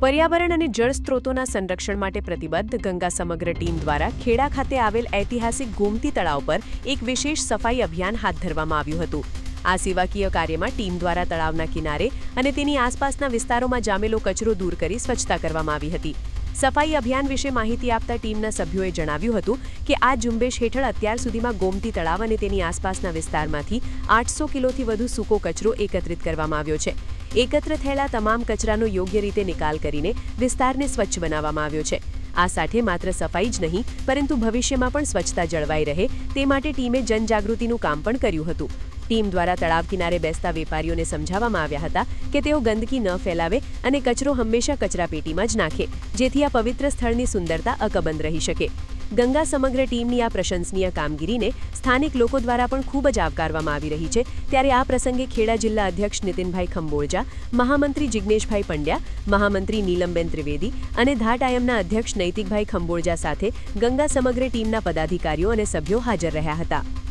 પર્યાવરણ અને જળ સ્ત્રોતોના સંરક્ષણ માટે પ્રતિબદ્ધ ગંગા સમગ્ર ટીમ દ્વારા ખેડા ખાતે આવેલ ઐતિહાસિક ગોમતી તળાવ પર એક વિશેષ સફાઈ અભિયાન હાથ ધરવામાં આવ્યું હતું। આ સેવાકીય કાર્યમાં ટીમ દ્વારા તળાવના કિનારે અને તેની આસપાસના વિસ્તારોમાં જામેલો કચરો દૂર કરી સ્વચ્છતા કરવામાં આવી હતી। સફાઈ અભિયાન વિશે માહિતી આપતા ટીમના સભ્યોએ જણાવ્યું હતું કે આ ઝુંબેશ હેઠળ અત્યાર સુધીમાં ગોમતી તળાવ અને તેની આસપાસના વિસ્તારમાંથી 800 કિલોથી વધુ સૂકો કચરો એકત્રિત કરવામાં આવ્યો છે। એકત્ર થયેલા તમામ કચરાનો યોગ્ય રીતે નિકાલ કરીને વિસ્તારને સ્વચ્છ બનાવવામાં આવ્યો છે। આ સાથે માત્ર સફાઈ જ નહીં પરંતુ ભવિષ્યમાં પણ સ્વચ્છતા જળવાઈ રહે તે માટે ટીમે જનજાગૃતિનું કામ પણ કર્યું હતું। ટીમ દ્વારા તળાવ કિનારે બેસતા વેપારીઓને સમજાવવામાં આવ્યા હતા કે તેઓ ગંદકી ન ફેલાવે અને કચરો હંમેશા કચરાપેટીમાં જ નાખે, જેથી આ પવિત્ર સ્થળની સુંદરતા અકબંધ રહી શકે। ગંગા સમગ્ર ટીમની આ પ્રશંસનીય કામગીરીને સ્થાનિક લોકો દ્વારા પણ ખૂબ જ આવકારવામાં આવી રહી છે। ત્યારે આ પ્રસંગે ખેડા જિલ્લા અધ્યક્ષ નીતિનભાઈ ખંબોળજા, મહામંત્રી જિજ્ઞેશભાઈ પંડ્યા, મહામંત્રી નીલમબેન ત્રિવેદી અને ધાટ-આયમના અધ્યક્ષ નૈતિકભાઈ ખંબોળજા સાથે ગંગા સમગ્ર ટીમના પદાધિકારીઓ અને સભ્યો હાજર રહ્યા હતા।